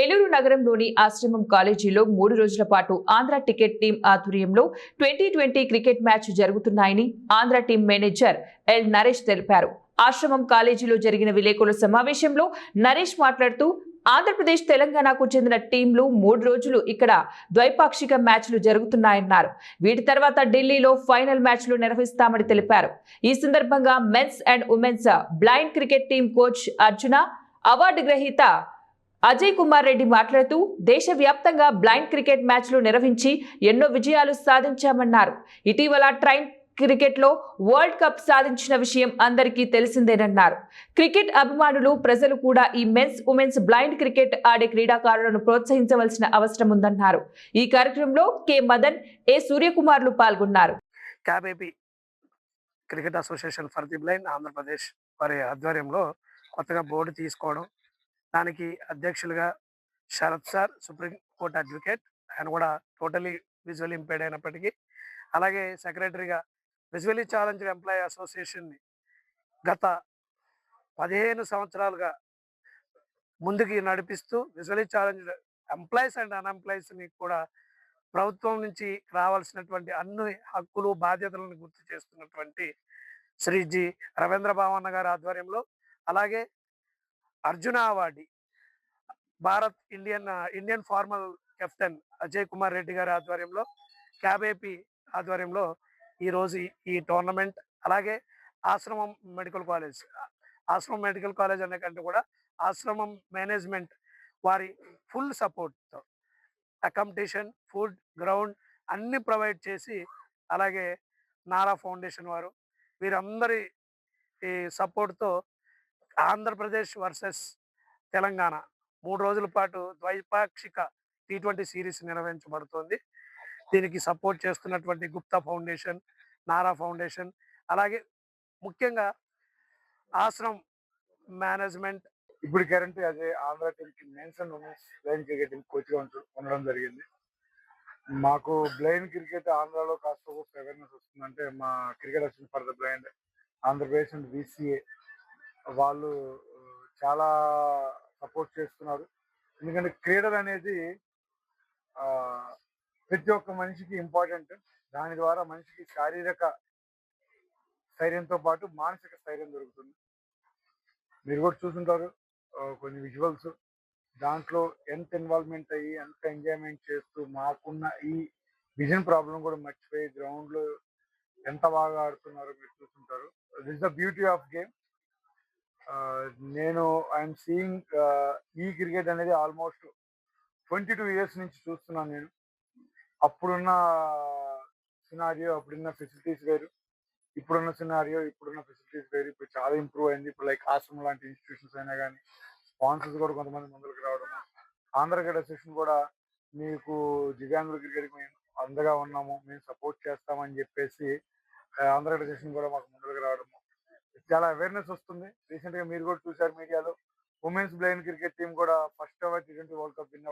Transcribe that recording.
ఏలూరు నగరంలోని ఆశ్రమం కాలేజీలో 3 రోజుల పాటు ఆంధ్ర టికెట్ టీం ఆధ్వర్యంలో 2020 క్రికెట్ మ్యాచ్ జరుగుతున్నాయని Andhra team manager L Naresh తెలిపారు. ఆశ్రమం కాలేజీలో జరిగిన విలేకరుల సమావేశంలో నరేష్ మాట్లాడుతూ ఆంధ్రప్రదేశ్ తెలంగాణకు చెందిన టీంలు 3 రోజులు ఇక్కడ ద్వైపాక్షిక మ్యాచ్లు జరుగుతున్నాయన్నారు. వీటి తర్వాత ఢిల్లీలో ఫైనల్ మ్యాచ్లు నిర్వహిస్తామని తెలిపారు. ఈ సందర్భంగా men's and women's blind cricket team coach Arjuna, award గ్రహీత అజయ్ కుమార్ రెడ్డి మాట్లాడుతూ దేశవ్యాప్తంగా బ్లైండ్ క్రికెట్ మ్యాచ్లు నిర్వహించి ఎన్నో విజయాలు సాధించామన్నారు. ఇటీవల ట్రైన్ క్రికెట్లో వరల్డ్ కప్ సాధించిన విషయం అందరికీ తెలిసిందేనన్నారు. క్రికెట్ అభిమానులు ప్రజలు కూడా ఈ మెన్స్ ఉమెన్స్ బ్లైండ్ క్రికెట్ ఆడే క్రీడాకారులను ప్రోత్సహించవలసిన అవసరం ఉందన్నారు. ఈ కార్యక్రమంలో కె మదన్, ఏ సూర్యకుమార్లు పాల్గొన్నారు. Cricket association for the blind Andhra Pradesh వారి ఆధ్వర్యంలో కొత్తగా బోర్డు తీసుకోవడం, దానికి అధ్యక్షులుగా Sarath sir, supreme court advocate, ఆయన కూడా టోటలీ విజువల్ ఇంపేర్డ్ అయినప్పటికీ, అలాగే సెక్రటరీగా విజువల్లీ ఛాలెంజ్డ్ ఎంప్లాయీ అసోసియేషన్ని గత 15 సంవత్సరాలుగా ముందుకి నడిపిస్తూ విజువల్లీ ఛాలెంజ్డ్ ఎంప్లాయీస్ అండ్ అన్ఎంప్లాయీస్ని కూడా ప్రభుత్వం నుంచి రావాల్సినటువంటి అన్ని హక్కులు బాధ్యతలను గుర్తు చేస్తున్నటువంటి శ్రీ జి రవీంద్ర భావన్న గారి ఆధ్వర్యంలో, అలాగే Arjuna award Bharat Indian formal captain Ajay Kumar Reddy గారి ఆధ్వర్యంలో, క్యాబేపీ ఆధ్వర్యంలో ఈరోజు ఈ టోర్నమెంట్, అలాగే ఆశ్రమం మెడికల్ కాలేజ్ అనే కంటే కూడా ఆశ్రమం మేనేజ్మెంట్ వారి ఫుల్ సపోర్ట్తో అకామిడేషన్, ఫుడ్, గ్రౌండ్ అన్ని ప్రొవైడ్ చేసి, అలాగే నారా ఫౌండేషన్ వారు వీరందరి ఈ సపోర్ట్తో ఆంధ్రప్రదేశ్ వర్సెస్ తెలంగాణ 3 రోజుల పాటు ద్వైపాక్షిక T20 సిరీస్ నిర్వహించబడుతోంది. దీనికి సపోర్ట్ చేస్తున్నటువంటి గుప్తా ఫౌండేషన్, నారా ఫౌండేషన్, అలాగే ముఖ్యంగా ఆశ్రమ్ మేనేజ్మెంట్. ఇప్పుడు కరెంట్ అదే ఆంధ్ర టీంకి men's and women's blind cricket కోచ్గా ఉండడం జరిగింది. మాకు బ్లైండ్ క్రికెట్ ఆంధ్రాలో కాస్త అవేర్నెస్ వస్తుందంటే మా cricket association for the blind Andhra Pradesh and VCA వాళ్ళు చాలా సపోర్ట్ చేస్తున్నారు. ఎందుకంటే క్రీడలు అనేది ప్రతి ఒక్క మనిషికి ఇంపార్టెంట్. దాని ద్వారా మనిషికి శారీరక స్థైర్యంతో పాటు మానసిక స్థైర్యం దొరుకుతుంది. మీరు కూడా చూస్తుంటారు కొన్ని విజువల్స్, దాంట్లో ఎంత ఇన్వాల్వ్మెంట్ అయ్యి ఎంత ఎంజాయ్మెంట్ చేస్తూ మాకున్న ఈ విజన్ ప్రాబ్లం కూడా మర్చిపోయి గ్రౌండ్లో ఎంత బాగా ఆడుతున్నారో మీరు చూస్తుంటారు. This the beauty of game. నేను ఐఎమ్ సీయింగ్ ఈ క్రికెట్ అనేది ఆల్మోస్ట్ 22 ఇయర్స్ నుంచి చూస్తున్నాను నేను. అప్పుడున్న సినారియో, అప్పుడున్న ఫెసిలిటీస్ వేరు, ఇప్పుడున్న సినారియో, ఇప్పుడున్న ఫెసిలిటీస్ వేరు. ఇప్పుడు చాలా ఇంప్రూవ్ అయింది. ఇప్పుడు లైక్ ఆశ్రమం లాంటి ఇన్స్టిట్యూషన్స్ అయినా కానీ, స్పాన్సర్స్ కూడా కొంతమంది ముందుకు రావడం, ఆంధ్ర క్రికెట్ అసోసియేషన్ కూడా మీకు దివ్యాంగుల క్రికెట్కి మేము అండగా ఉన్నాము, మేము సపోర్ట్ చేస్తామని చెప్పేసి ఆంధ్ర క్రికెట్ అసోసియేషన్ కూడా మాకు ముందుకు రావడము చాలా అవేర్నెస్ వస్తుంది. రీసెంట్గా మీరు కూడా చూసారు మీడియాలో, ఉమెన్స్ బ్లైండ్ క్రికెట్ టీం కూడా first ever T20 world cup win అవ్వడం